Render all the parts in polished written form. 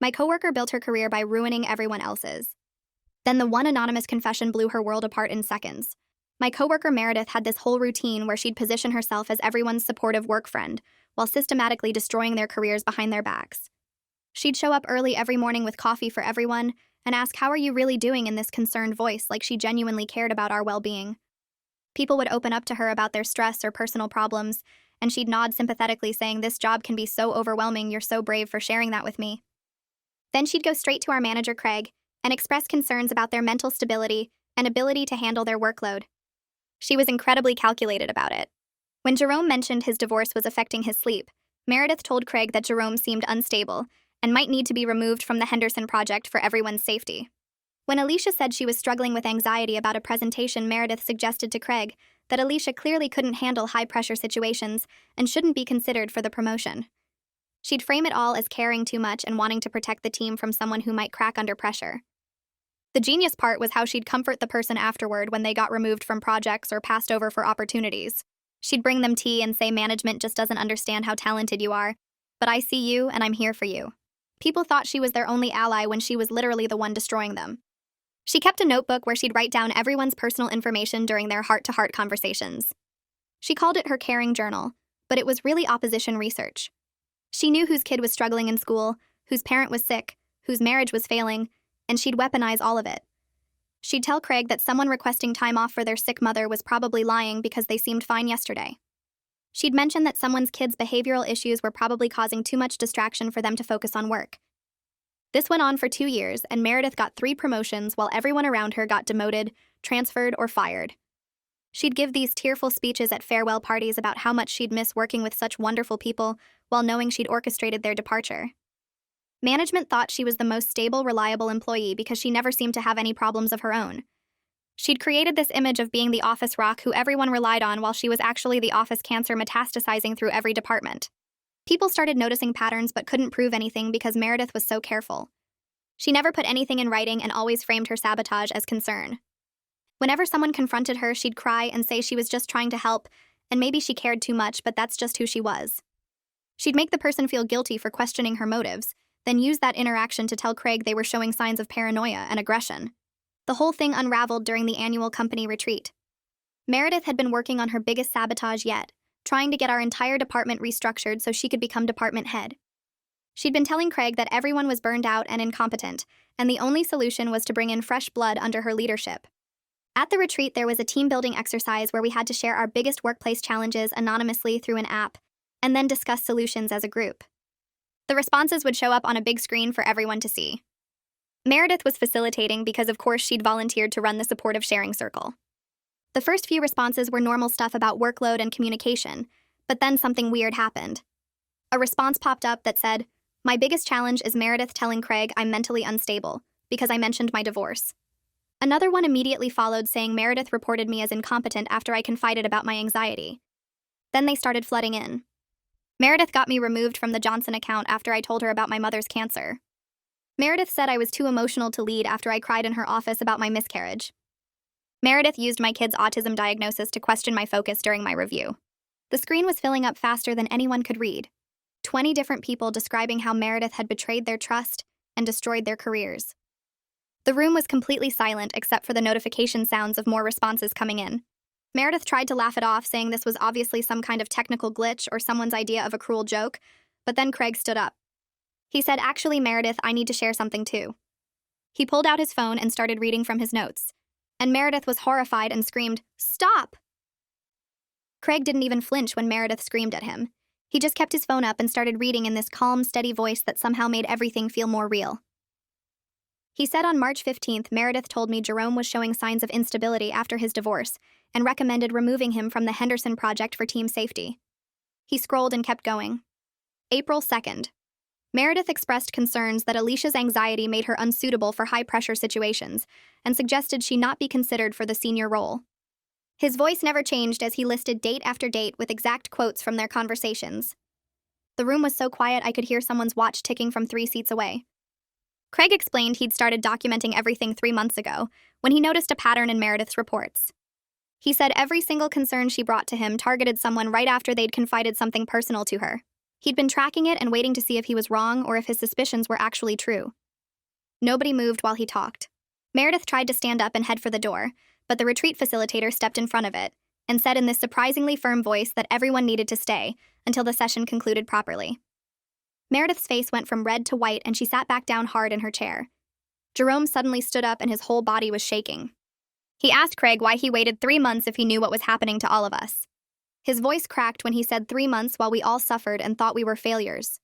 My coworker built her career by ruining everyone else's. Then the one anonymous confession blew her world apart in seconds. My coworker Meredith had this whole routine where she'd position herself as everyone's supportive work friend, while systematically destroying their careers behind their backs. She'd show up early every morning with coffee for everyone and ask, "How are you really doing?" in this concerned voice, like she genuinely cared about our well-being. People would open up to her about their stress or personal problems, and she'd nod sympathetically, saying, "This job can be so overwhelming, you're so brave for sharing that with me." Then she'd go straight to our manager, Craig, and express concerns about their mental stability and ability to handle their workload. She was incredibly calculated about it. When Jerome mentioned his divorce was affecting his sleep, Meredith told Craig that Jerome seemed unstable and might need to be removed from the Henderson project for everyone's safety. When Alicia said she was struggling with anxiety about a presentation, Meredith suggested to Craig that Alicia clearly couldn't handle high-pressure situations and shouldn't be considered for the promotion. She'd frame it all as caring too much and wanting to protect the team from someone who might crack under pressure. The genius part was how she'd comfort the person afterward when they got removed from projects or passed over for opportunities. She'd bring them tea and say, "Management just doesn't understand how talented you are, but I see you and I'm here for you." People thought she was their only ally when she was literally the one destroying them. She kept a notebook where she'd write down everyone's personal information during their heart-to-heart conversations. She called it her caring journal, but it was really opposition research. She knew whose kid was struggling in school, whose parent was sick, whose marriage was failing, and she'd weaponize all of it. She'd tell Craig that someone requesting time off for their sick mother was probably lying because they seemed fine yesterday. She'd mention that someone's kid's behavioral issues were probably causing too much distraction for them to focus on work. This went on for 2 years, and Meredith got 3 promotions while everyone around her got demoted, transferred, or fired. She'd give these tearful speeches at farewell parties about how much she'd miss working with such wonderful people while knowing she'd orchestrated their departure. Management thought she was the most stable, reliable employee because she never seemed to have any problems of her own. She'd created this image of being the office rock who everyone relied on while she was actually the office cancer metastasizing through every department. People started noticing patterns but couldn't prove anything because Meredith was so careful. She never put anything in writing and always framed her sabotage as concern. Whenever someone confronted her, she'd cry and say she was just trying to help, and maybe she cared too much, but that's just who she was. She'd make the person feel guilty for questioning her motives, then use that interaction to tell Craig they were showing signs of paranoia and aggression. The whole thing unraveled during the annual company retreat. Meredith had been working on her biggest sabotage yet, trying to get our entire department restructured so she could become department head. She'd been telling Craig that everyone was burned out and incompetent, and the only solution was to bring in fresh blood under her leadership. At the retreat, there was a team-building exercise where we had to share our biggest workplace challenges anonymously through an app, and then discuss solutions as a group. The responses would show up on a big screen for everyone to see. Meredith was facilitating because, of course, she'd volunteered to run the supportive sharing circle. The first few responses were normal stuff about workload and communication, but then something weird happened. A response popped up that said, "My biggest challenge is Meredith telling Craig I'm mentally unstable, because I mentioned my divorce." Another one immediately followed saying Meredith reported me as incompetent after I confided about my anxiety. Then they started flooding in. Meredith got me removed from the Johnson account after I told her about my mother's cancer. Meredith said I was too emotional to lead after I cried in her office about my miscarriage. Meredith used my kid's autism diagnosis to question my focus during my review. The screen was filling up faster than anyone could read. 20 different people describing how Meredith had betrayed their trust and destroyed their careers. The room was completely silent except for the notification sounds of more responses coming in. Meredith tried to laugh it off, saying this was obviously some kind of technical glitch or someone's idea of a cruel joke, but then Craig stood up. He said, "Actually, Meredith, I need to share something too." He pulled out his phone and started reading from his notes, and Meredith was horrified and screamed, "Stop!" Craig didn't even flinch when Meredith screamed at him. He just kept his phone up and started reading in this calm, steady voice that somehow made everything feel more real. He said on March 15th, Meredith told me Jerome was showing signs of instability after his divorce and recommended removing him from the Henderson project for team safety. He scrolled and kept going. April 2nd. Meredith expressed concerns that Alicia's anxiety made her unsuitable for high-pressure situations and suggested she not be considered for the senior role. His voice never changed as he listed date after date with exact quotes from their conversations. The room was so quiet I could hear someone's watch ticking from 3 seats away. Craig explained he'd started documenting everything 3 months ago when he noticed a pattern in Meredith's reports. He said every single concern she brought to him targeted someone right after they'd confided something personal to her. He'd been tracking it and waiting to see if he was wrong or if his suspicions were actually true. Nobody moved while he talked. Meredith tried to stand up and head for the door, but the retreat facilitator stepped in front of it and said in this surprisingly firm voice that everyone needed to stay until the session concluded properly. Meredith's face went from red to white and she sat back down hard in her chair. Jerome suddenly stood up and his whole body was shaking. He asked Craig why he waited 3 months if he knew what was happening to all of us. His voice cracked when he said 3 months while we all suffered and thought we were failures.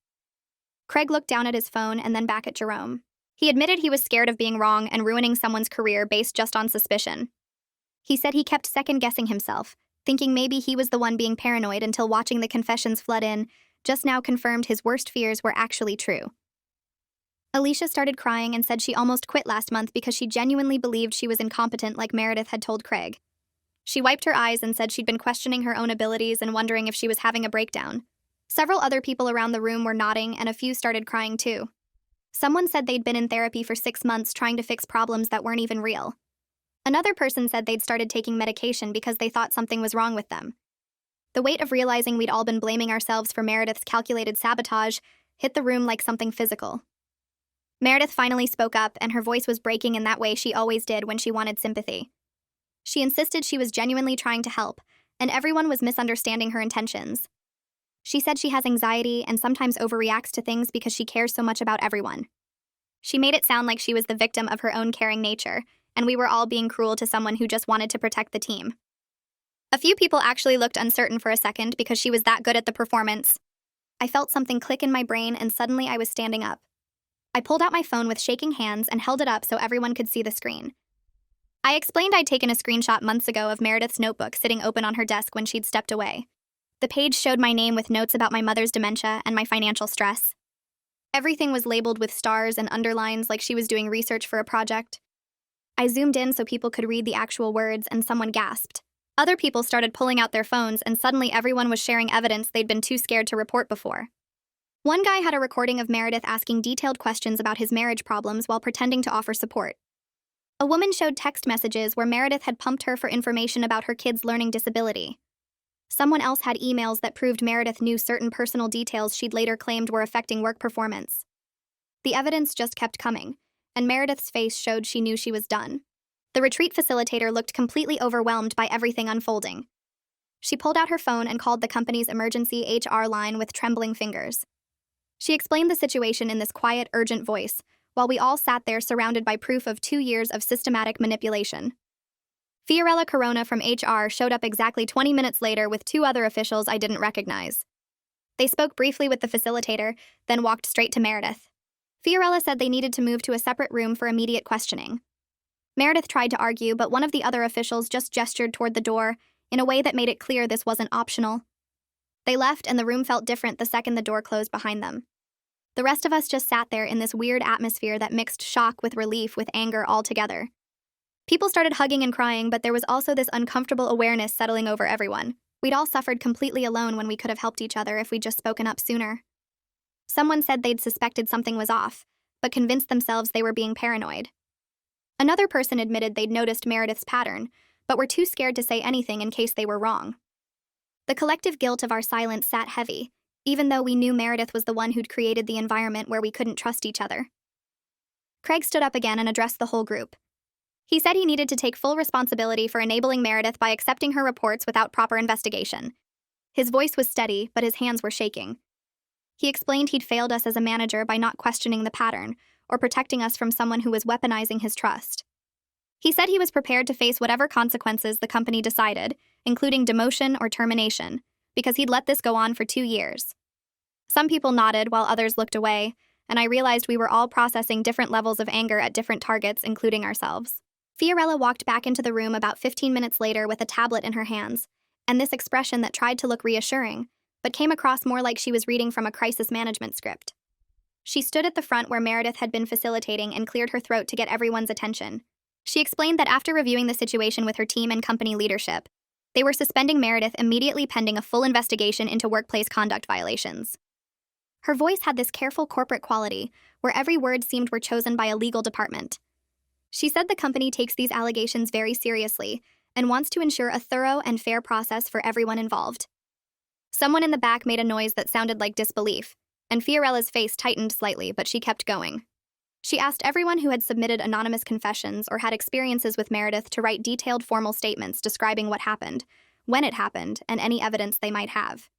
Craig looked down at his phone and then back at Jerome. He admitted he was scared of being wrong and ruining someone's career based just on suspicion. He said he kept second-guessing himself, thinking maybe he was the one being paranoid until watching the confessions flood in just now confirmed his worst fears were actually true. Alicia started crying and said she almost quit last month because she genuinely believed she was incompetent like Meredith had told Craig. She wiped her eyes and said she'd been questioning her own abilities and wondering if she was having a breakdown. Several other people around the room were nodding and a few started crying too. Someone said they'd been in therapy for 6 months trying to fix problems that weren't even real. Another person said they'd started taking medication because they thought something was wrong with them. The weight of realizing we'd all been blaming ourselves for Meredith's calculated sabotage hit the room like something physical. Meredith finally spoke up, and her voice was breaking in that way she always did when she wanted sympathy. She insisted she was genuinely trying to help, and everyone was misunderstanding her intentions. She said she has anxiety and sometimes overreacts to things because she cares so much about everyone. She made it sound like she was the victim of her own caring nature, and we were all being cruel to someone who just wanted to protect the team. A few people actually looked uncertain for a second because she was that good at the performance. I felt something click in my brain and suddenly I was standing up. I pulled out my phone with shaking hands and held it up so everyone could see the screen. I explained I'd taken a screenshot months ago of Meredith's notebook sitting open on her desk when she'd stepped away. The page showed my name with notes about my mother's dementia and my financial stress. Everything was labeled with stars and underlines like she was doing research for a project. I zoomed in so people could read the actual words and someone gasped. Other people started pulling out their phones and suddenly everyone was sharing evidence they'd been too scared to report before. One guy had a recording of Meredith asking detailed questions about his marriage problems while pretending to offer support. A woman showed text messages where Meredith had pumped her for information about her kid's learning disability. Someone else had emails that proved Meredith knew certain personal details she'd later claimed were affecting work performance. The evidence just kept coming, and Meredith's face showed she knew she was done. The retreat facilitator looked completely overwhelmed by everything unfolding. She pulled out her phone and called the company's emergency HR line with trembling fingers. She explained the situation in this quiet, urgent voice, while we all sat there surrounded by proof of 2 years of systematic manipulation. Fiorella Corona from HR showed up exactly 20 minutes later with 2 other officials I didn't recognize. They spoke briefly with the facilitator, then walked straight to Meredith. Fiorella said they needed to move to a separate room for immediate questioning. Meredith tried to argue, but one of the other officials just gestured toward the door in a way that made it clear this wasn't optional. They left, and the room felt different the second the door closed behind them. The rest of us just sat there in this weird atmosphere that mixed shock with relief with anger all together. People started hugging and crying, but there was also this uncomfortable awareness settling over everyone. We'd all suffered completely alone when we could have helped each other if we'd just spoken up sooner. Someone said they'd suspected something was off, but convinced themselves they were being paranoid. Another person admitted they'd noticed Meredith's pattern, but were too scared to say anything in case they were wrong. The collective guilt of our silence sat heavy, even though we knew Meredith was the one who'd created the environment where we couldn't trust each other. Craig stood up again and addressed the whole group. He said he needed to take full responsibility for enabling Meredith by accepting her reports without proper investigation. His voice was steady, but his hands were shaking. He explained he'd failed us as a manager by not questioning the pattern, or protecting us from someone who was weaponizing his trust. He said he was prepared to face whatever consequences the company decided, including demotion or termination, because he'd let this go on for 2 years. Some people nodded while others looked away, and I realized we were all processing different levels of anger at different targets, including ourselves. Fiorella walked back into the room about 15 minutes later with a tablet in her hands, and this expression that tried to look reassuring, but came across more like she was reading from a crisis management script. She stood at the front where Meredith had been facilitating and cleared her throat to get everyone's attention. She explained that after reviewing the situation with her team and company leadership, they were suspending Meredith immediately pending a full investigation into workplace conduct violations. Her voice had this careful corporate quality, where every word seemed were chosen by a legal department. She said the company takes these allegations very seriously and wants to ensure a thorough and fair process for everyone involved. Someone in the back made a noise that sounded like disbelief, and Fiorella's face tightened slightly, but she kept going. She asked everyone who had submitted anonymous confessions or had experiences with Meredith to write detailed formal statements describing what happened, when it happened, and any evidence they might have.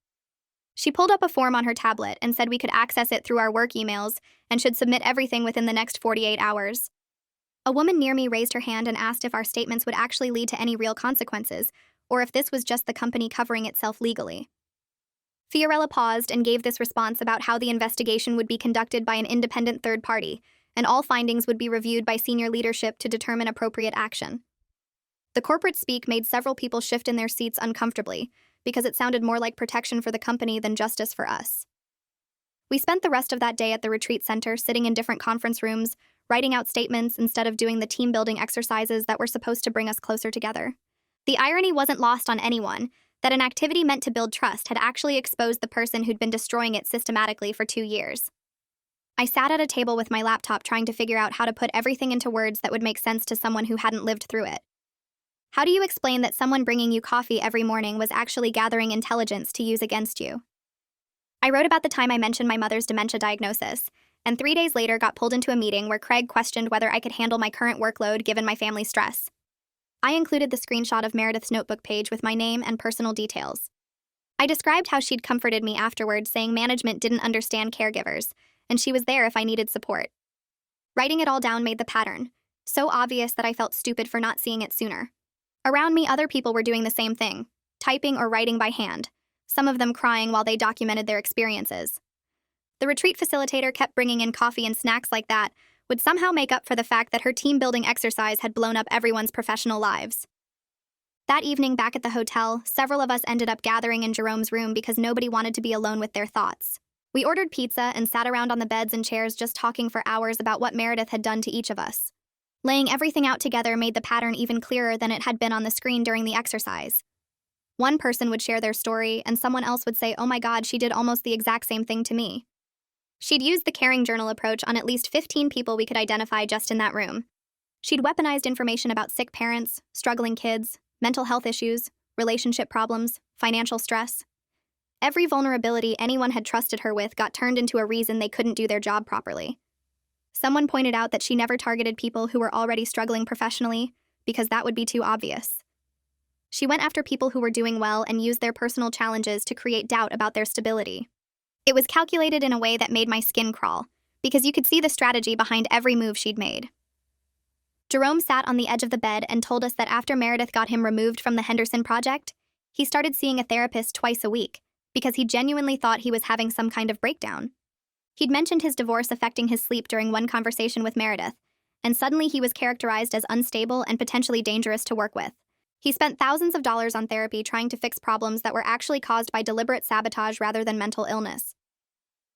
She pulled up a form on her tablet and said we could access it through our work emails and should submit everything within the next 48 hours. A woman near me raised her hand and asked if our statements would actually lead to any real consequences, or if this was just the company covering itself legally. Fiorella paused and gave this response about how the investigation would be conducted by an independent third party, and all findings would be reviewed by senior leadership to determine appropriate action. The corporate speak made several people shift in their seats uncomfortably, because it sounded more like protection for the company than justice for us. We spent the rest of that day at the retreat center, sitting in different conference rooms, writing out statements instead of doing the team-building exercises that were supposed to bring us closer together. The irony wasn't lost on anyone that an activity meant to build trust had actually exposed the person who'd been destroying it systematically for 2 years. I sat at a table with my laptop trying to figure out how to put everything into words that would make sense to someone who hadn't lived through it. How do you explain that someone bringing you coffee every morning was actually gathering intelligence to use against you? I wrote about the time I mentioned my mother's dementia diagnosis, and 3 days later got pulled into a meeting where Craig questioned whether I could handle my current workload given my family stress. I included the screenshot of Meredith's notebook page with my name and personal details. I described how she'd comforted me afterward, saying management didn't understand caregivers, and she was there if I needed support. Writing it all down made the pattern so obvious that I felt stupid for not seeing it sooner. Around me, other people were doing the same thing, typing or writing by hand, some of them crying while they documented their experiences. The retreat facilitator kept bringing in coffee and snacks like that would somehow make up for the fact that her team-building exercise had blown up everyone's professional lives. That evening back at the hotel, several of us ended up gathering in Jerome's room because nobody wanted to be alone with their thoughts. We ordered pizza and sat around on the beds and chairs just talking for hours about what Meredith had done to each of us. Laying everything out together made the pattern even clearer than it had been on the screen during the exercise. One person would share their story, and someone else would say, "Oh my God, she did almost the exact same thing to me." She'd used the caring journal approach on at least 15 people we could identify just in that room. She'd weaponized information about sick parents, struggling kids, mental health issues, relationship problems, financial stress. Every vulnerability anyone had trusted her with got turned into a reason they couldn't do their job properly. Someone pointed out that she never targeted people who were already struggling professionally, because that would be too obvious. She went after people who were doing well and used their personal challenges to create doubt about their stability. It was calculated in a way that made my skin crawl, because you could see the strategy behind every move she'd made. Jerome sat on the edge of the bed and told us that after Meredith got him removed from the Henderson project, he started seeing a therapist twice a week, because he genuinely thought he was having some kind of breakdown. He'd mentioned his divorce affecting his sleep during one conversation with Meredith, and suddenly he was characterized as unstable and potentially dangerous to work with. He spent thousands of dollars on therapy trying to fix problems that were actually caused by deliberate sabotage rather than mental illness.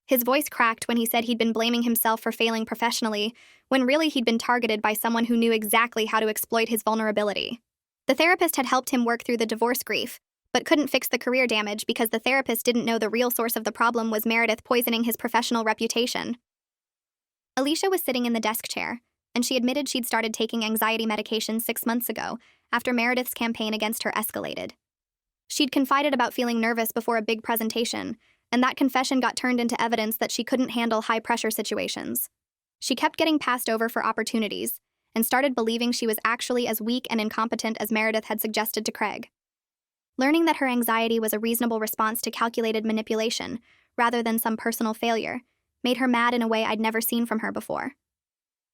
His voice cracked when he said he'd been blaming himself for failing professionally, when really he'd been targeted by someone who knew exactly how to exploit his vulnerability. The therapist had helped him work through the divorce grief, but couldn't fix the career damage because the therapist didn't know the real source of the problem was Meredith poisoning his professional reputation. Alicia was sitting in the desk chair, and she admitted she'd started taking anxiety medication 6 months ago, after Meredith's campaign against her escalated. She'd confided about feeling nervous before a big presentation, and that confession got turned into evidence that she couldn't handle high-pressure situations. She kept getting passed over for opportunities, and started believing she was actually as weak and incompetent as Meredith had suggested to Craig. Learning that her anxiety was a reasonable response to calculated manipulation, rather than some personal failure, made her mad in a way I'd never seen from her before.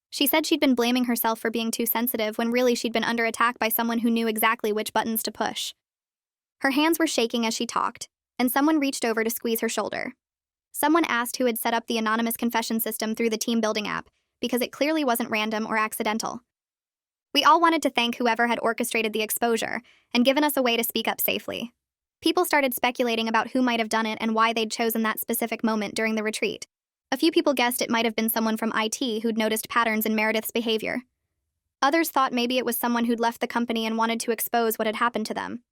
She said she'd been blaming herself for being too sensitive when really she'd been under attack by someone who knew exactly which buttons to push. Her hands were shaking as she talked, and someone reached over to squeeze her shoulder. Someone asked who had set up the anonymous confession system through the team-building app, because it clearly wasn't random or accidental. We all wanted to thank whoever had orchestrated the exposure and given us a way to speak up safely. People started speculating about who might have done it and why they'd chosen that specific moment during the retreat. A few people guessed it might have been someone from IT who'd noticed patterns in Meredith's behavior. Others thought maybe it was someone who'd left the company and wanted to expose what had happened to them.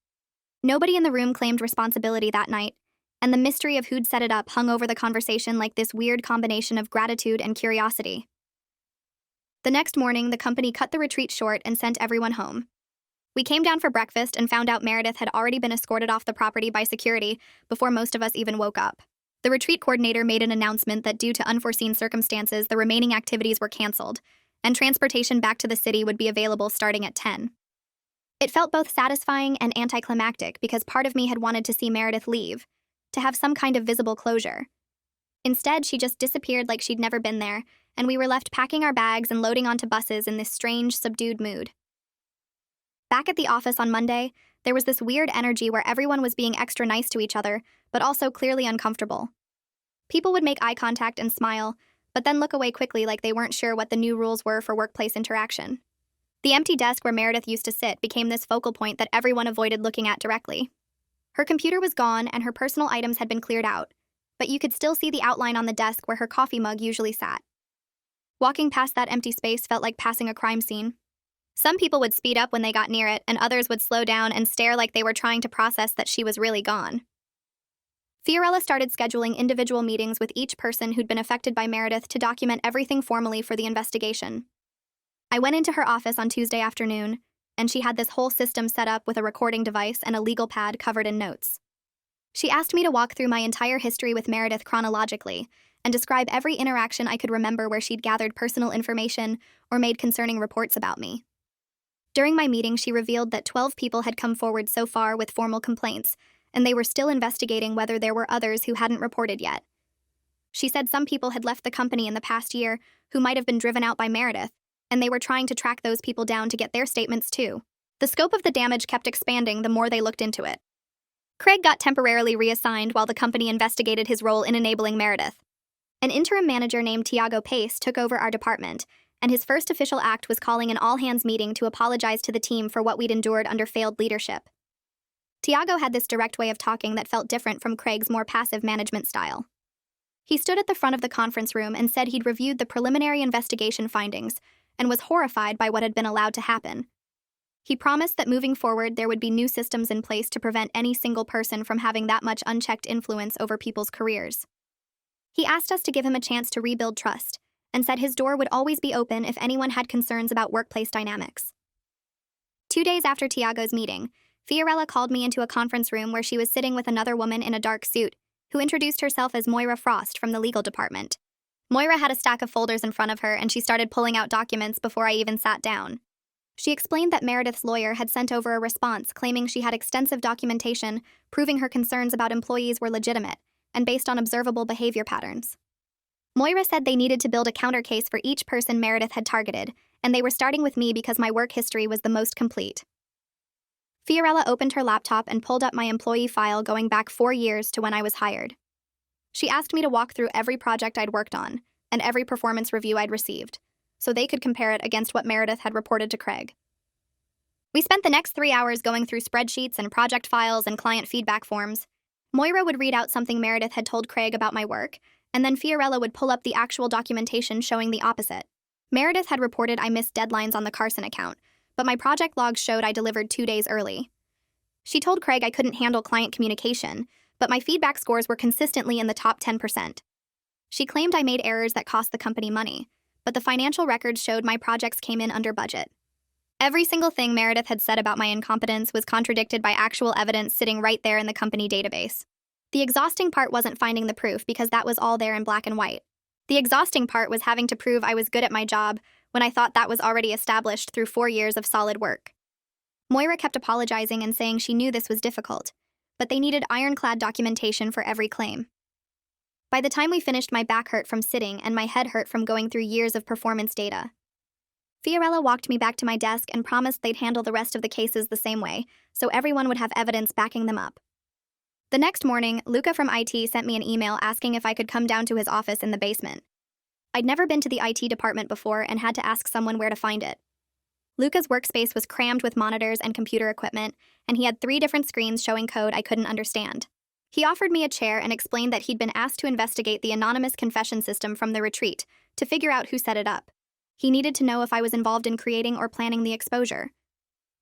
Nobody in the room claimed responsibility that night, and the mystery of who'd set it up hung over the conversation like this weird combination of gratitude and curiosity. The next morning, the company cut the retreat short and sent everyone home. We came down for breakfast and found out Meredith had already been escorted off the property by security before most of us even woke up. The retreat coordinator made an announcement that due to unforeseen circumstances, the remaining activities were canceled, and transportation back to the city would be available starting at 10. It felt both satisfying and anticlimactic because part of me had wanted to see Meredith leave, to have some kind of visible closure. Instead, she just disappeared like she'd never been there, and we were left packing our bags and loading onto buses in this strange, subdued mood. Back at the office on Monday, there was this weird energy where everyone was being extra nice to each other, but also clearly uncomfortable. People would make eye contact and smile, but then look away quickly like they weren't sure what the new rules were for workplace interaction. The empty desk where Meredith used to sit became this focal point that everyone avoided looking at directly. Her computer was gone and her personal items had been cleared out, but you could still see the outline on the desk where her coffee mug usually sat. Walking past that empty space felt like passing a crime scene. Some people would speed up when they got near it, and others would slow down and stare like they were trying to process that she was really gone. Fiorella started scheduling individual meetings with each person who'd been affected by Meredith to document everything formally for the investigation. I went into her office on Tuesday afternoon, and she had this whole system set up with a recording device and a legal pad covered in notes. She asked me to walk through my entire history with Meredith chronologically and describe every interaction I could remember where she'd gathered personal information or made concerning reports about me. During my meeting, she revealed that 12 people had come forward so far with formal complaints, and they were still investigating whether there were others who hadn't reported yet. She said some people had left the company in the past year who might have been driven out by Meredith, and they were trying to track those people down to get their statements too. The scope of the damage kept expanding the more they looked into it. Craig got temporarily reassigned while the company investigated his role in enabling Meredith. An interim manager named Tiago Pace took over our department, and his first official act was calling an all-hands meeting to apologize to the team for what we'd endured under failed leadership. Tiago had this direct way of talking that felt different from Craig's more passive management style. He stood at the front of the conference room and said he'd reviewed the preliminary investigation findings and was horrified by what had been allowed to happen. He promised that moving forward there would be new systems in place to prevent any single person from having that much unchecked influence over people's careers. He asked us to give him a chance to rebuild trust, and said his door would always be open if anyone had concerns about workplace dynamics. 2 days after Tiago's meeting, Fiorella called me into a conference room where she was sitting with another woman in a dark suit, who introduced herself as Moira Frost from the legal department. Moira had a stack of folders in front of her, and she started pulling out documents before I even sat down. She explained that Meredith's lawyer had sent over a response claiming she had extensive documentation proving her concerns about employees were legitimate and based on observable behavior patterns. Moira said they needed to build a counter case for each person Meredith had targeted, and they were starting with me because my work history was the most complete. Fiorella opened her laptop and pulled up my employee file going back 4 years to when I was hired. She asked me to walk through every project I'd worked on and every performance review I'd received, so they could compare it against what Meredith had reported to Craig. We spent the next 3 hours going through spreadsheets and project files and client feedback forms. Moira would read out something Meredith had told Craig about my work, and then Fiorella would pull up the actual documentation showing the opposite. Meredith had reported I missed deadlines on the Carson account, but my project logs showed I delivered 2 days early. She told Craig I couldn't handle client communication, but my feedback scores were consistently in the top 10%. She claimed I made errors that cost the company money, but the financial records showed my projects came in under budget. Every single thing Meredith had said about my incompetence was contradicted by actual evidence sitting right there in the company database. The exhausting part wasn't finding the proof because that was all there in black and white. The exhausting part was having to prove I was good at my job when I thought that was already established through 4 years of solid work. Moira kept apologizing and saying she knew this was difficult, but they needed ironclad documentation for every claim. By the time we finished, my back hurt from sitting and my head hurt from going through years of performance data. Fiorella walked me back to my desk and promised they'd handle the rest of the cases the same way, so everyone would have evidence backing them up. The next morning, Luca from IT sent me an email asking if I could come down to his office in the basement. I'd never been to the IT department before and had to ask someone where to find it. Luca's workspace was crammed with monitors and computer equipment, and he had 3 different screens showing code I couldn't understand. He offered me a chair and explained that he'd been asked to investigate the anonymous confession system from the retreat to figure out who set it up. He needed to know if I was involved in creating or planning the exposure.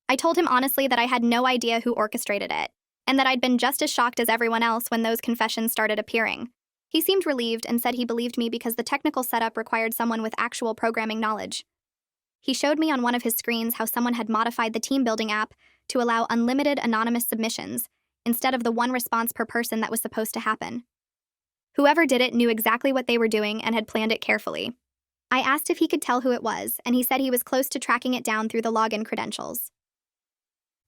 I told him honestly that I had no idea who orchestrated it, and that I'd been just as shocked as everyone else when those confessions started appearing. He seemed relieved and said he believed me because the technical setup required someone with actual programming knowledge. He showed me on one of his screens how someone had modified the team building app to allow unlimited anonymous submissions instead of the one response per person that was supposed to happen. Whoever did it knew exactly what they were doing and had planned it carefully. I asked if he could tell who it was, and he said he was close to tracking it down through the login credentials.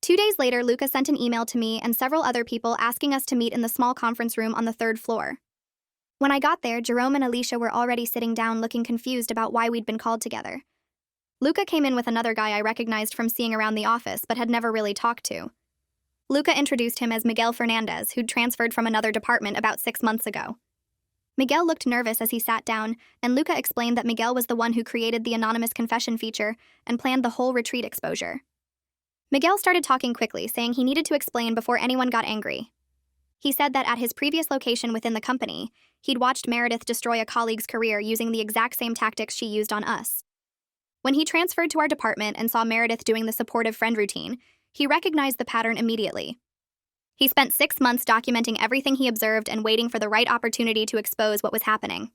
2 days later, Luca sent an email to me and several other people asking us to meet in the small conference room on the 3rd floor. When I got there, Jerome and Alicia were already sitting down looking confused about why we'd been called together. Luca came in with another guy I recognized from seeing around the office but had never really talked to. Luca introduced him as Miguel Fernandez, who'd transferred from another department about 6 months ago. Miguel looked nervous as he sat down, and Luca explained that Miguel was the one who created the anonymous confession feature and planned the whole retreat exposure. Miguel started talking quickly, saying he needed to explain before anyone got angry. He said that at his previous location within the company, he'd watched Meredith destroy a colleague's career using the exact same tactics she used on us. When he transferred to our department and saw Meredith doing the supportive friend routine, he recognized the pattern immediately. He spent 6 months documenting everything he observed and waiting for the right opportunity to expose what was happening.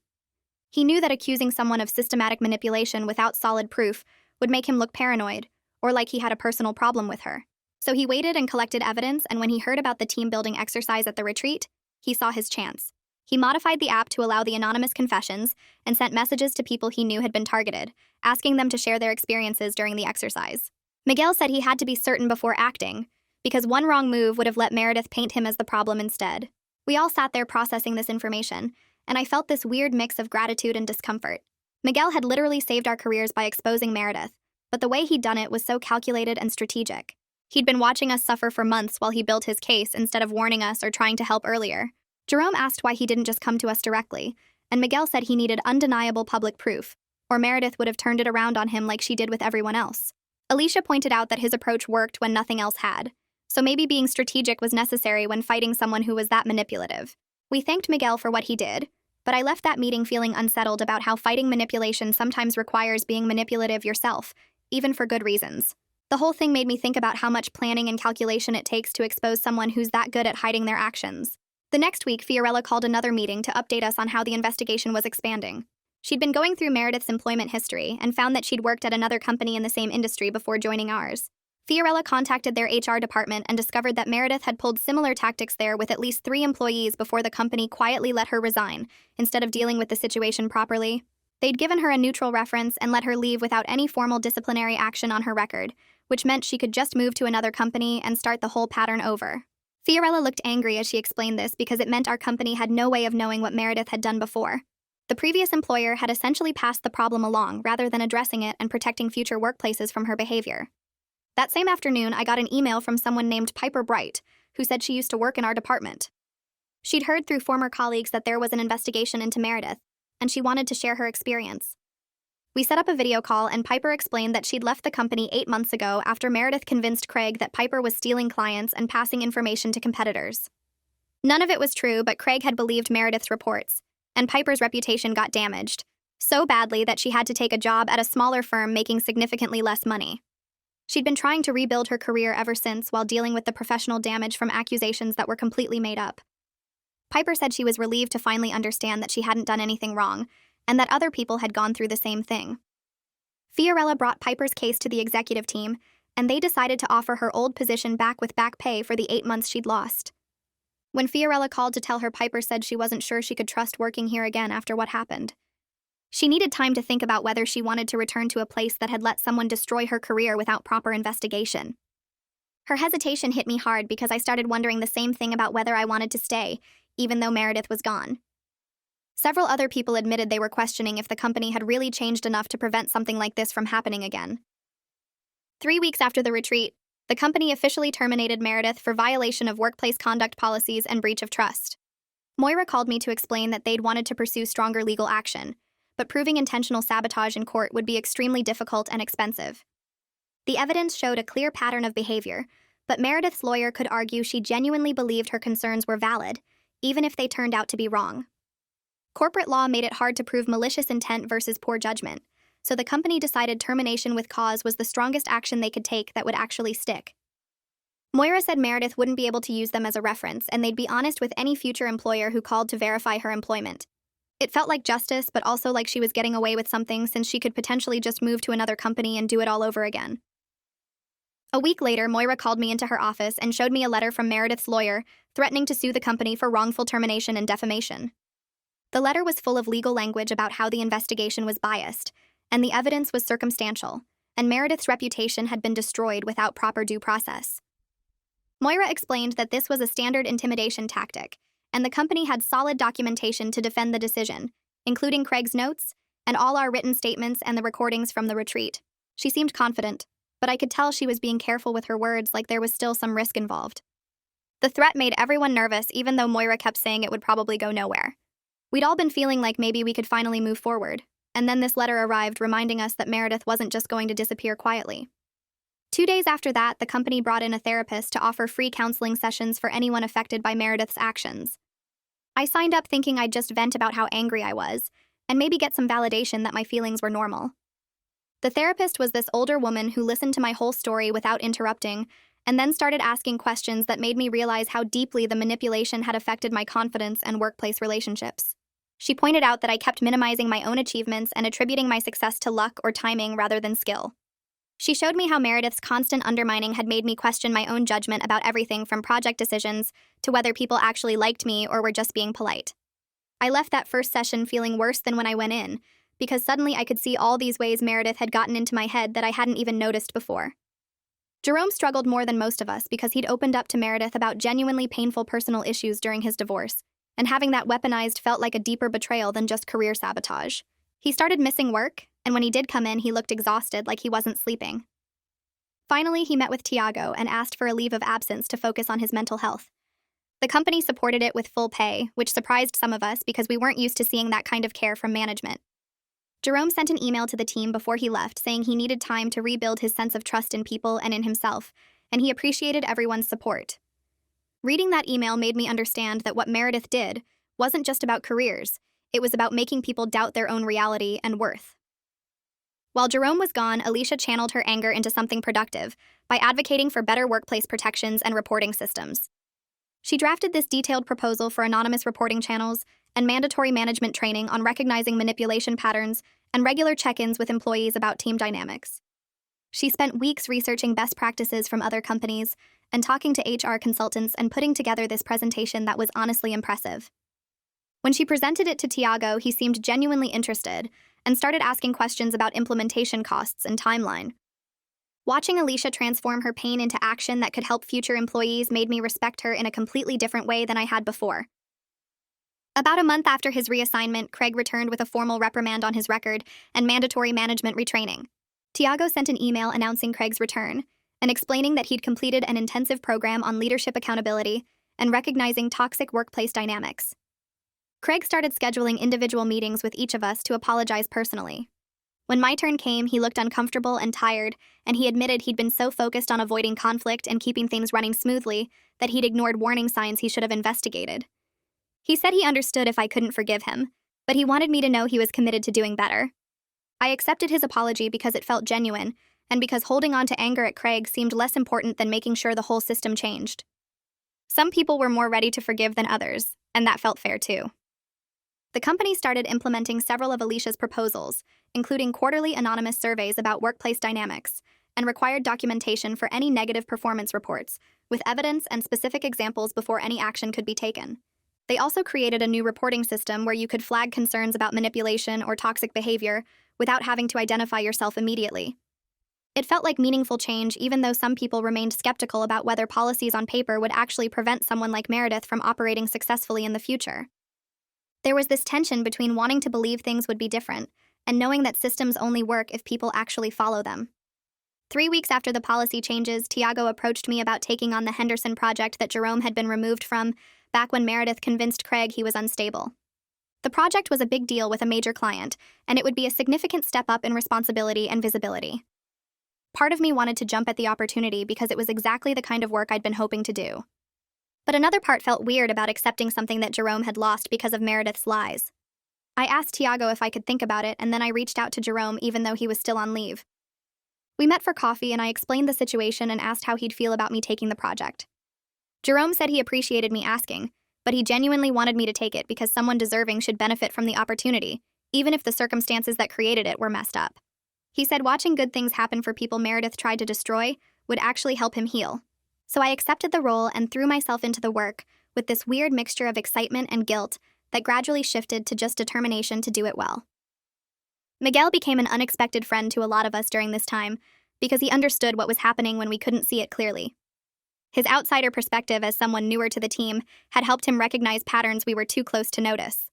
He knew that accusing someone of systematic manipulation without solid proof would make him look paranoid, or like he had a personal problem with her. So he waited and collected evidence, and when he heard about the team-building exercise at the retreat, he saw his chance. He modified the app to allow the anonymous confessions and sent messages to people he knew had been targeted, asking them to share their experiences during the exercise. Miguel said he had to be certain before acting, because one wrong move would have let Meredith paint him as the problem instead. We all sat there processing this information, and I felt this weird mix of gratitude and discomfort. Miguel had literally saved our careers by exposing Meredith, but the way he'd done it was so calculated and strategic. He'd been watching us suffer for months while he built his case instead of warning us or trying to help earlier. Jerome asked why he didn't just come to us directly, and Miguel said he needed undeniable public proof, or Meredith would have turned it around on him like she did with everyone else. Alicia pointed out that his approach worked when nothing else had, so maybe being strategic was necessary when fighting someone who was that manipulative. We thanked Miguel for what he did, but I left that meeting feeling unsettled about how fighting manipulation sometimes requires being manipulative yourself, even for good reasons. The whole thing made me think about how much planning and calculation it takes to expose someone who's that good at hiding their actions. The next week, Fiorella called another meeting to update us on how the investigation was expanding. She'd been going through Meredith's employment history and found that she'd worked at another company in the same industry before joining ours. Fiorella contacted their HR department and discovered that Meredith had pulled similar tactics there with at least 3 employees before the company quietly let her resign, instead of dealing with the situation properly. They'd given her a neutral reference and let her leave without any formal disciplinary action on her record, which meant she could just move to another company and start the whole pattern over. Fiorella looked angry as she explained this because it meant our company had no way of knowing what Meredith had done before. The previous employer had essentially passed the problem along rather than addressing it and protecting future workplaces from her behavior. That same afternoon, I got an email from someone named Piper Bright, who said she used to work in our department. She'd heard through former colleagues that there was an investigation into Meredith, and she wanted to share her experience. We set up a video call, and Piper explained that she'd left the company 8 months ago after Meredith convinced Craig that Piper was stealing clients and passing information to competitors. None of it was true, but Craig had believed Meredith's reports, and Piper's reputation got damaged, so badly that she had to take a job at a smaller firm making significantly less money. She'd been trying to rebuild her career ever since while dealing with the professional damage from accusations that were completely made up. Piper said she was relieved to finally understand that she hadn't done anything wrong, and that other people had gone through the same thing. Fiorella brought Piper's case to the executive team, and they decided to offer her old position back with back pay for the 8 months she'd lost. When Fiorella called to tell her, Piper said she wasn't sure she could trust working here again after what happened. She needed time to think about whether she wanted to return to a place that had let someone destroy her career without proper investigation. Her hesitation hit me hard because I started wondering the same thing about whether I wanted to stay, even though Meredith was gone. Several other people admitted they were questioning if the company had really changed enough to prevent something like this from happening again. 3 weeks after the retreat, the company officially terminated Meredith for violation of workplace conduct policies and breach of trust. Moira called me to explain that they'd wanted to pursue stronger legal action, but proving intentional sabotage in court would be extremely difficult and expensive. The evidence showed a clear pattern of behavior, but Meredith's lawyer could argue she genuinely believed her concerns were valid, even if they turned out to be wrong. Corporate law made it hard to prove malicious intent versus poor judgment, so the company decided termination with cause was the strongest action they could take that would actually stick. Moira said Meredith wouldn't be able to use them as a reference, and they'd be honest with any future employer who called to verify her employment. It felt like justice, but also like she was getting away with something since she could potentially just move to another company and do it all over again. A week later, Moira called me into her office and showed me a letter from Meredith's lawyer threatening to sue the company for wrongful termination and defamation. The letter was full of legal language about how the investigation was biased, and the evidence was circumstantial, and Meredith's reputation had been destroyed without proper due process. Moira explained that this was a standard intimidation tactic, and the company had solid documentation to defend the decision, including Craig's notes and all our written statements and the recordings from the retreat. She seemed confident, but I could tell she was being careful with her words, like there was still some risk involved. The threat made everyone nervous, even though Moira kept saying it would probably go nowhere. We'd all been feeling like maybe we could finally move forward, and then this letter arrived reminding us that Meredith wasn't just going to disappear quietly. 2 days after that, the company brought in a therapist to offer free counseling sessions for anyone affected by Meredith's actions. I signed up thinking I'd just vent about how angry I was, and maybe get some validation that my feelings were normal. The therapist was this older woman who listened to my whole story without interrupting, and then started asking questions that made me realize how deeply the manipulation had affected my confidence and workplace relationships. She pointed out that I kept minimizing my own achievements and attributing my success to luck or timing rather than skill. She showed me how Meredith's constant undermining had made me question my own judgment about everything from project decisions to whether people actually liked me or were just being polite. I left that first session feeling worse than when I went in, because suddenly I could see all these ways Meredith had gotten into my head that I hadn't even noticed before. Jerome struggled more than most of us because he'd opened up to Meredith about genuinely painful personal issues during his divorce, and having that weaponized felt like a deeper betrayal than just career sabotage. He started missing work, and when he did come in, he looked exhausted, like he wasn't sleeping. Finally, he met with Tiago and asked for a leave of absence to focus on his mental health. The company supported it with full pay, which surprised some of us because we weren't used to seeing that kind of care from management. Jerome sent an email to the team before he left saying he needed time to rebuild his sense of trust in people and in himself, and he appreciated everyone's support. Reading that email made me understand that what Meredith did wasn't just about careers, it was about making people doubt their own reality and worth. While Jerome was gone, Alicia channeled her anger into something productive by advocating for better workplace protections and reporting systems. She drafted this detailed proposal for anonymous reporting channels and mandatory management training on recognizing manipulation patterns and regular check-ins with employees about team dynamics. She spent weeks researching best practices from other companies and talking to HR consultants and putting together this presentation that was honestly impressive. When she presented it to Tiago, he seemed genuinely interested and started asking questions about implementation costs and timeline. Watching Alicia transform her pain into action that could help future employees made me respect her in a completely different way than I had before. About a month after his reassignment, Craig returned with a formal reprimand on his record and mandatory management retraining. Tiago sent an email announcing Craig's return and explaining that he'd completed an intensive program on leadership accountability and recognizing toxic workplace dynamics. Craig started scheduling individual meetings with each of us to apologize personally. When my turn came, he looked uncomfortable and tired, and he admitted he'd been so focused on avoiding conflict and keeping things running smoothly that he'd ignored warning signs he should have investigated. He said he understood if I couldn't forgive him, but he wanted me to know he was committed to doing better. I accepted his apology because it felt genuine, and because holding on to anger at Craig seemed less important than making sure the whole system changed. Some people were more ready to forgive than others, and that felt fair too. The company started implementing several of Alicia's proposals, including quarterly anonymous surveys about workplace dynamics, and required documentation for any negative performance reports, with evidence and specific examples before any action could be taken. They also created a new reporting system where you could flag concerns about manipulation or toxic behavior without having to identify yourself immediately. It felt like meaningful change, even though some people remained skeptical about whether policies on paper would actually prevent someone like Meredith from operating successfully in the future. There was this tension between wanting to believe things would be different and knowing that systems only work if people actually follow them. 3 weeks after the policy changes, Tiago approached me about taking on the Henderson project that Jerome had been removed from back when Meredith convinced Craig he was unstable. The project was a big deal with a major client, and it would be a significant step up in responsibility and visibility. Part of me wanted to jump at the opportunity because it was exactly the kind of work I'd been hoping to do. But another part felt weird about accepting something that Jerome had lost because of Meredith's lies. I asked Tiago if I could think about it, and then I reached out to Jerome even though he was still on leave. We met for coffee, and I explained the situation and asked how he'd feel about me taking the project. Jerome said he appreciated me asking, but he genuinely wanted me to take it because someone deserving should benefit from the opportunity, even if the circumstances that created it were messed up. He said watching good things happen for people Meredith tried to destroy would actually help him heal. So I accepted the role and threw myself into the work with this weird mixture of excitement and guilt that gradually shifted to just determination to do it well. Miguel became an unexpected friend to a lot of us during this time because he understood what was happening when we couldn't see it clearly. His outsider perspective as someone newer to the team had helped him recognize patterns we were too close to notice.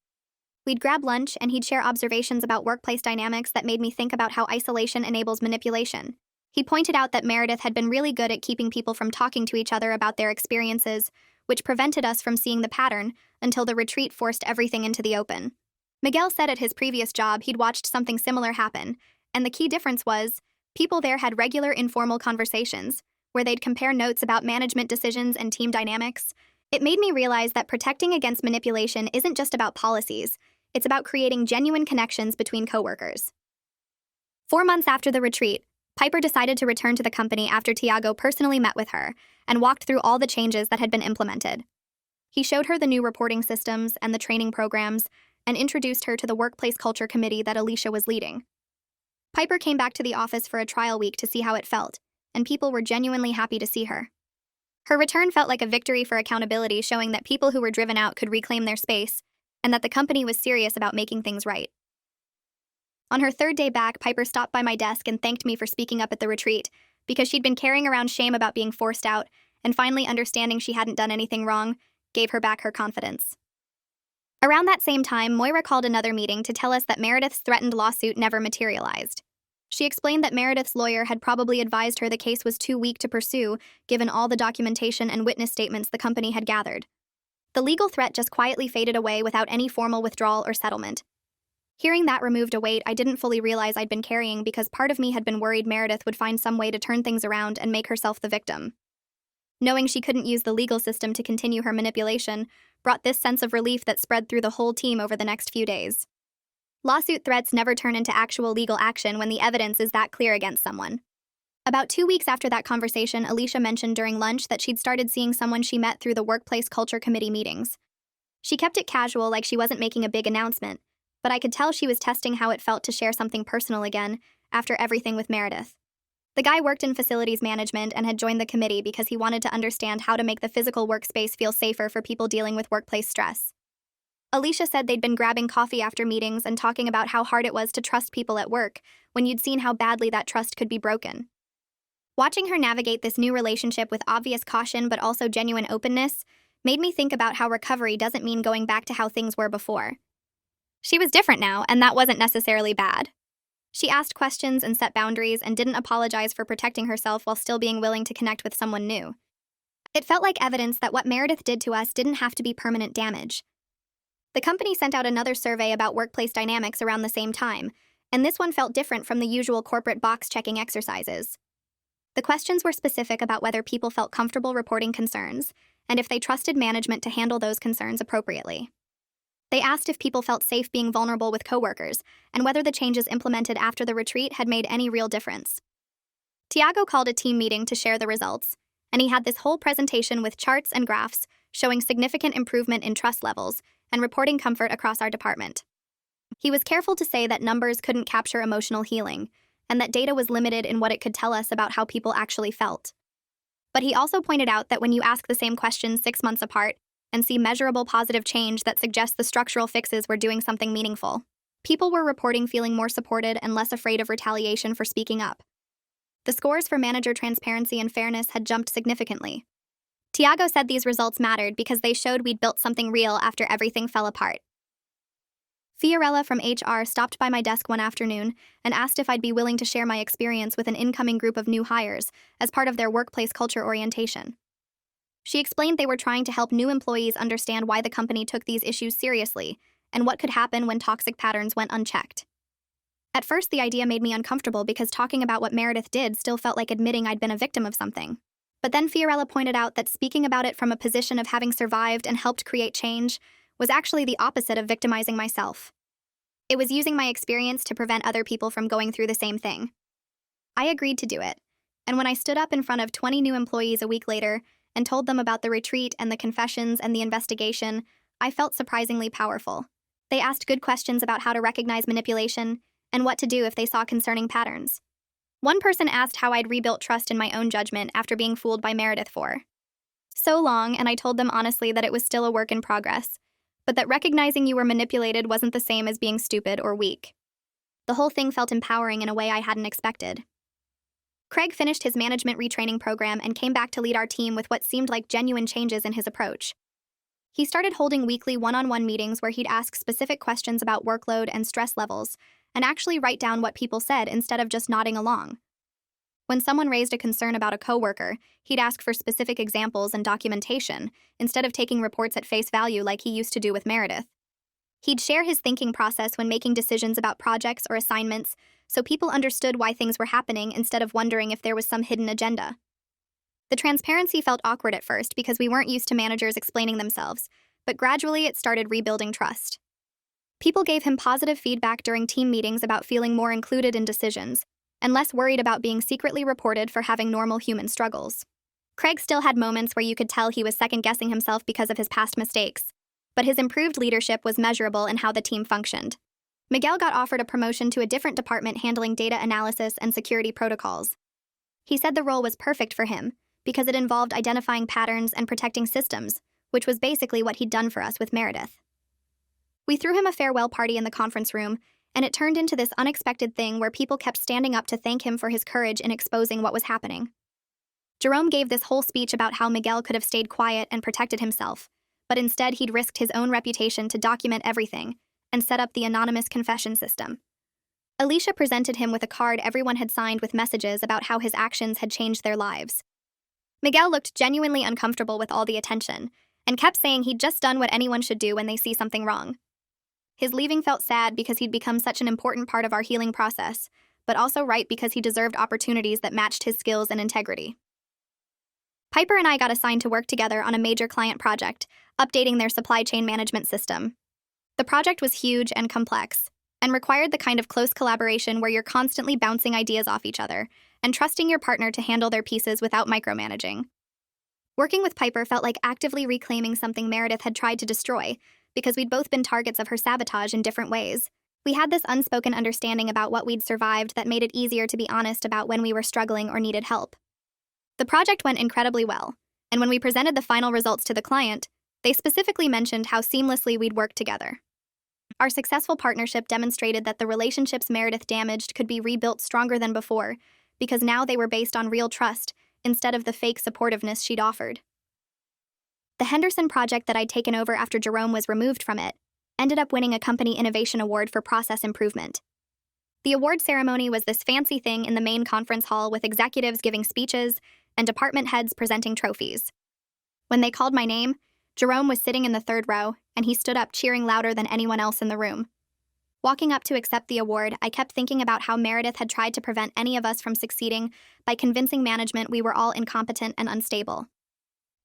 We'd grab lunch and he'd share observations about workplace dynamics that made me think about how isolation enables manipulation. He pointed out that Meredith had been really good at keeping people from talking to each other about their experiences, which prevented us from seeing the pattern until the retreat forced everything into the open. Miguel said at his previous job he'd watched something similar happen, and the key difference was people there had regular informal conversations where they'd compare notes about management decisions and team dynamics. It made me realize that protecting against manipulation isn't just about policies, it's about creating genuine connections between coworkers. 4 months after the retreat, Piper decided to return to the company after Tiago personally met with her and walked through all the changes that had been implemented. He showed her the new reporting systems and the training programs and introduced her to the workplace culture committee that Alicia was leading. Piper came back to the office for a trial week to see how it felt, and people were genuinely happy to see her. Her return felt like a victory for accountability, showing that people who were driven out could reclaim their space and that the company was serious about making things right. On her 3rd day back, Piper stopped by my desk and thanked me for speaking up at the retreat because she'd been carrying around shame about being forced out, and finally understanding she hadn't done anything wrong gave her back her confidence. Around that same time, Moira called another meeting to tell us that Meredith's threatened lawsuit never materialized. She explained that Meredith's lawyer had probably advised her the case was too weak to pursue, given all the documentation and witness statements the company had gathered. The legal threat just quietly faded away without any formal withdrawal or settlement. Hearing that removed a weight I didn't fully realize I'd been carrying because part of me had been worried Meredith would find some way to turn things around and make herself the victim. Knowing she couldn't use the legal system to continue her manipulation brought this sense of relief that spread through the whole team over the next few days. Lawsuit threats never turn into actual legal action when the evidence is that clear against someone. About 2 weeks after that conversation, Alicia mentioned during lunch that she'd started seeing someone she met through the workplace culture committee meetings. She kept it casual, like she wasn't making a big announcement, but I could tell she was testing how it felt to share something personal again after everything with Meredith. The guy worked in facilities management and had joined the committee because he wanted to understand how to make the physical workspace feel safer for people dealing with workplace stress. Alicia said they'd been grabbing coffee after meetings and talking about how hard it was to trust people at work when you'd seen how badly that trust could be broken. Watching her navigate this new relationship with obvious caution but also genuine openness made me think about how recovery doesn't mean going back to how things were before. She was different now, and that wasn't necessarily bad. She asked questions and set boundaries and didn't apologize for protecting herself while still being willing to connect with someone new. It felt like evidence that what Meredith did to us didn't have to be permanent damage. The company sent out another survey about workplace dynamics around the same time, and this one felt different from the usual corporate box-checking exercises. The questions were specific about whether people felt comfortable reporting concerns, and if they trusted management to handle those concerns appropriately. They asked if people felt safe being vulnerable with coworkers, and whether the changes implemented after the retreat had made any real difference. Tiago called a team meeting to share the results, and he had this whole presentation with charts and graphs showing significant improvement in trust levels and reporting comfort across our department. He was careful to say that numbers couldn't capture emotional healing, and that data was limited in what it could tell us about how people actually felt. But he also pointed out that when you ask the same questions 6 months apart and see measurable positive change that suggests the structural fixes were doing something meaningful, people were reporting feeling more supported and less afraid of retaliation for speaking up. The scores for manager transparency and fairness had jumped significantly. Tiago said these results mattered because they showed we'd built something real after everything fell apart. Fiorella from HR stopped by my desk one afternoon and asked if I'd be willing to share my experience with an incoming group of new hires as part of their workplace culture orientation. She explained they were trying to help new employees understand why the company took these issues seriously and what could happen when toxic patterns went unchecked. At first, the idea made me uncomfortable because talking about what Meredith did still felt like admitting I'd been a victim of something. But then Fiorella pointed out that speaking about it from a position of having survived and helped create change was actually the opposite of victimizing myself. It was using my experience to prevent other people from going through the same thing. I agreed to do it, and when I stood up in front of 20 new employees a week later and told them about the retreat and the confessions and the investigation, I felt surprisingly powerful. They asked good questions about how to recognize manipulation and what to do if they saw concerning patterns. One person asked how I'd rebuilt trust in my own judgment after being fooled by Meredith for so long, and I told them honestly that it was still a work in progress, but that recognizing you were manipulated wasn't the same as being stupid or weak. The whole thing felt empowering in a way I hadn't expected. Craig finished his management retraining program and came back to lead our team with what seemed like genuine changes in his approach. He started holding weekly one-on-one meetings where he'd ask specific questions about workload and stress levels, and actually write down what people said instead of just nodding along. When someone raised a concern about a coworker, he'd ask for specific examples and documentation, instead of taking reports at face value like he used to do with Meredith. He'd share his thinking process when making decisions about projects or assignments, so people understood why things were happening instead of wondering if there was some hidden agenda. The transparency felt awkward at first because we weren't used to managers explaining themselves, but gradually it started rebuilding trust. People gave him positive feedback during team meetings about feeling more included in decisions, and less worried about being secretly reported for having normal human struggles. Craig still had moments where you could tell he was second-guessing himself because of his past mistakes, but his improved leadership was measurable in how the team functioned. Miguel got offered a promotion to a different department handling data analysis and security protocols. He said the role was perfect for him because it involved identifying patterns and protecting systems, which was basically what he'd done for us with Meredith. We threw him a farewell party in the conference room, and it turned into this unexpected thing where people kept standing up to thank him for his courage in exposing what was happening. Jerome gave this whole speech about how Miguel could have stayed quiet and protected himself, but instead he'd risked his own reputation to document everything and set up the anonymous confession system. Alicia presented him with a card everyone had signed with messages about how his actions had changed their lives. Miguel looked genuinely uncomfortable with all the attention, and kept saying he'd just done what anyone should do when they see something wrong. His leaving felt sad because he'd become such an important part of our healing process, but also right because he deserved opportunities that matched his skills and integrity. Piper and I got assigned to work together on a major client project, updating their supply chain management system. The project was huge and complex, and required the kind of close collaboration where you're constantly bouncing ideas off each other and trusting your partner to handle their pieces without micromanaging. Working with Piper felt like actively reclaiming something Meredith had tried to destroy, because we'd both been targets of her sabotage in different ways. We had this unspoken understanding about what we'd survived that made it easier to be honest about when we were struggling or needed help. The project went incredibly well, and when we presented the final results to the client, they specifically mentioned how seamlessly we'd worked together. Our successful partnership demonstrated that the relationships Meredith damaged could be rebuilt stronger than before, because now they were based on real trust instead of the fake supportiveness she'd offered. The Henderson project that I'd taken over after Jerome was removed from it ended up winning a company innovation award for process improvement. The award ceremony was this fancy thing in the main conference hall with executives giving speeches and department heads presenting trophies. When they called my name, Jerome was sitting in the third row, and he stood up cheering louder than anyone else in the room. Walking up to accept the award, I kept thinking about how Meredith had tried to prevent any of us from succeeding by convincing management we were all incompetent and unstable.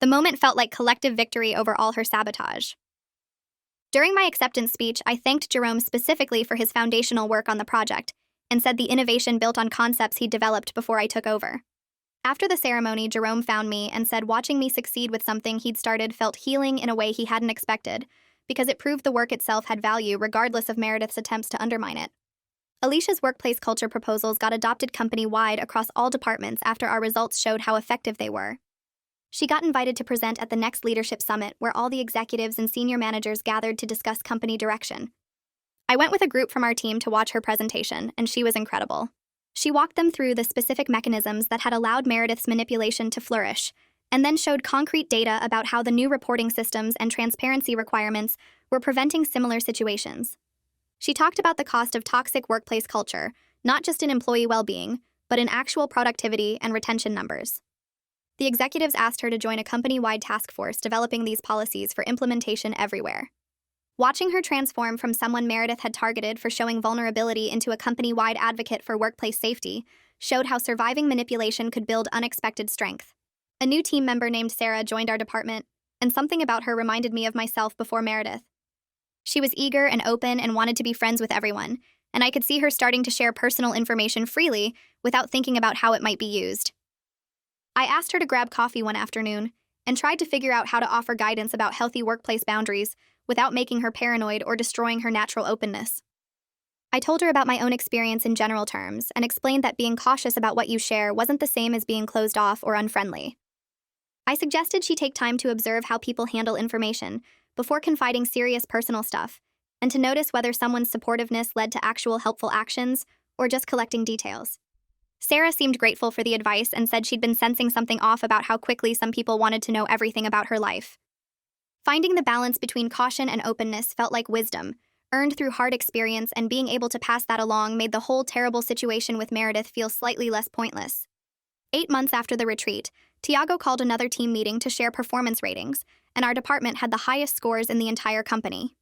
The moment felt like collective victory over all her sabotage. During my acceptance speech, I thanked Jerome specifically for his foundational work on the project and said the innovation built on concepts he'd developed before I took over. After the ceremony, Jerome found me and said watching me succeed with something he'd started felt healing in a way he hadn't expected, because it proved the work itself had value regardless of Meredith's attempts to undermine it. Alicia's workplace culture proposals got adopted company-wide across all departments after our results showed how effective they were. She got invited to present at the next leadership summit where all the executives and senior managers gathered to discuss company direction. I went with a group from our team to watch her presentation, and she was incredible. She walked them through the specific mechanisms that had allowed Meredith's manipulation to flourish, and then showed concrete data about how the new reporting systems and transparency requirements were preventing similar situations. She talked about the cost of toxic workplace culture, not just in employee well-being, but in actual productivity and retention numbers. The executives asked her to join a company-wide task force developing these policies for implementation everywhere. Watching her transform from someone Meredith had targeted for showing vulnerability into a company-wide advocate for workplace safety showed how surviving manipulation could build unexpected strength. A new team member named Sarah joined our department, and something about her reminded me of myself before Meredith. She was eager and open and wanted to be friends with everyone, and I could see her starting to share personal information freely without thinking about how it might be used. I asked her to grab coffee one afternoon, and tried to figure out how to offer guidance about healthy workplace boundaries without making her paranoid or destroying her natural openness. I told her about my own experience in general terms and explained that being cautious about what you share wasn't the same as being closed off or unfriendly. I suggested she take time to observe how people handle information before confiding serious personal stuff, and to notice whether someone's supportiveness led to actual helpful actions or just collecting details. Sarah seemed grateful for the advice and said she'd been sensing something off about how quickly some people wanted to know everything about her life. Finding the balance between caution and openness felt like wisdom, earned through hard experience, and being able to pass that along made the whole terrible situation with Meredith feel slightly less pointless. 8 months after the retreat, Tiago called another team meeting to share performance ratings, and our department had the highest scores in the entire company.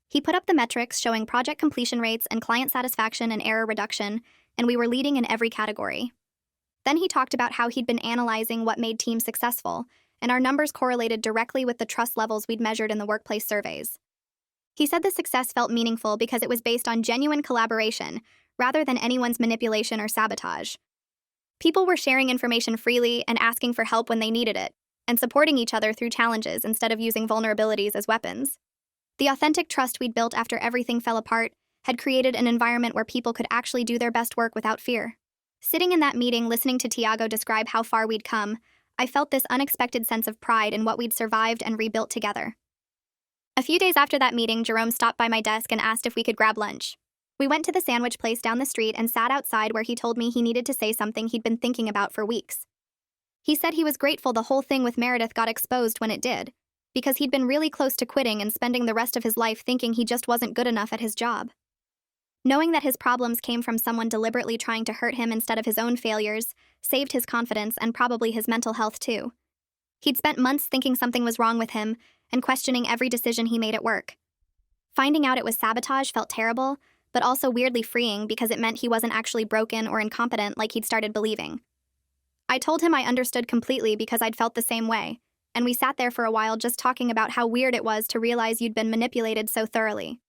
He put up the metrics showing project completion rates and client satisfaction and error reduction, and we were leading in every category. Then he talked about how he'd been analyzing what made teams successful, and our numbers correlated directly with the trust levels we'd measured in the workplace surveys. He said the success felt meaningful because it was based on genuine collaboration, rather than anyone's manipulation or sabotage. People were sharing information freely and asking for help when they needed it, and supporting each other through challenges instead of using vulnerabilities as weapons. The authentic trust we'd built after everything fell apart had created an environment where people could actually do their best work without fear. Sitting in that meeting listening to Tiago describe how far we'd come, I felt this unexpected sense of pride in what we'd survived and rebuilt together. A few days after that meeting, Jerome stopped by my desk and asked if we could grab lunch. We went to the sandwich place down the street and sat outside where he told me he needed to say something he'd been thinking about for weeks. He said he was grateful the whole thing with Meredith got exposed when it did, because he'd been really close to quitting and spending the rest of his life thinking he just wasn't good enough at his job. Knowing that his problems came from someone deliberately trying to hurt him instead of his own failures saved his confidence and probably his mental health too. He'd spent months thinking something was wrong with him and questioning every decision he made at work. Finding out it was sabotage felt terrible, but also weirdly freeing because it meant he wasn't actually broken or incompetent like he'd started believing. I told him I understood completely because I'd felt the same way, and we sat there for a while just talking about how weird it was to realize you'd been manipulated so thoroughly.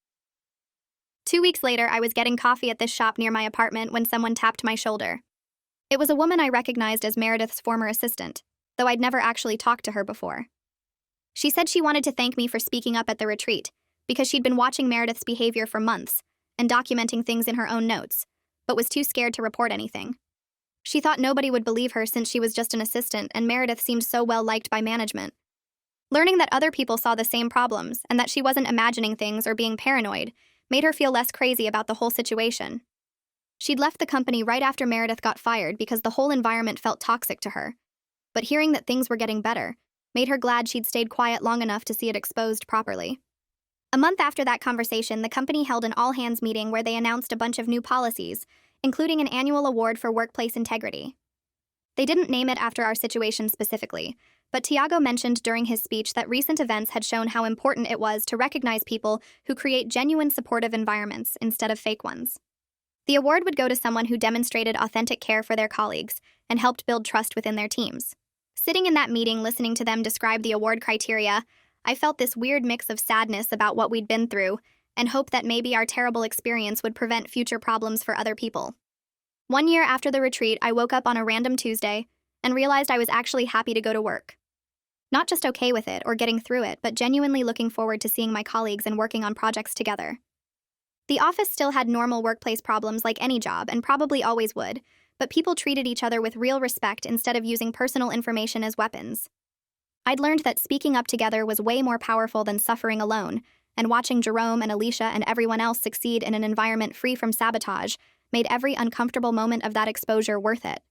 2 weeks later, I was getting coffee at this shop near my apartment when someone tapped my shoulder. It was a woman I recognized as Meredith's former assistant, though I'd never actually talked to her before. She said she wanted to thank me for speaking up at the retreat, because she'd been watching Meredith's behavior for months and documenting things in her own notes, but was too scared to report anything. She thought nobody would believe her since she was just an assistant and Meredith seemed so well liked by management. Learning that other people saw the same problems and that she wasn't imagining things or being paranoid made her feel less crazy about the whole situation. She'd left the company right after Meredith got fired because the whole environment felt toxic to her, but hearing that things were getting better made her glad she'd stayed quiet long enough to see it exposed properly. A month after that conversation, the company held an all-hands meeting where they announced a bunch of new policies, including an annual award for workplace integrity. They didn't name it after our situation specifically, but Tiago mentioned during his speech that recent events had shown how important it was to recognize people who create genuine supportive environments instead of fake ones. The award would go to someone who demonstrated authentic care for their colleagues and helped build trust within their teams. Sitting in that meeting listening to them describe the award criteria, I felt this weird mix of sadness about what we'd been through and hope that maybe our terrible experience would prevent future problems for other people. 1 year after the retreat, I woke up on a random Tuesday and realized I was actually happy to go to work. Not just okay with it or getting through it, but genuinely looking forward to seeing my colleagues and working on projects together. The office still had normal workplace problems like any job, and probably always would, but people treated each other with real respect instead of using personal information as weapons. I'd learned that speaking up together was way more powerful than suffering alone, and watching Jerome and Alicia and everyone else succeed in an environment free from sabotage made every uncomfortable moment of that exposure worth it.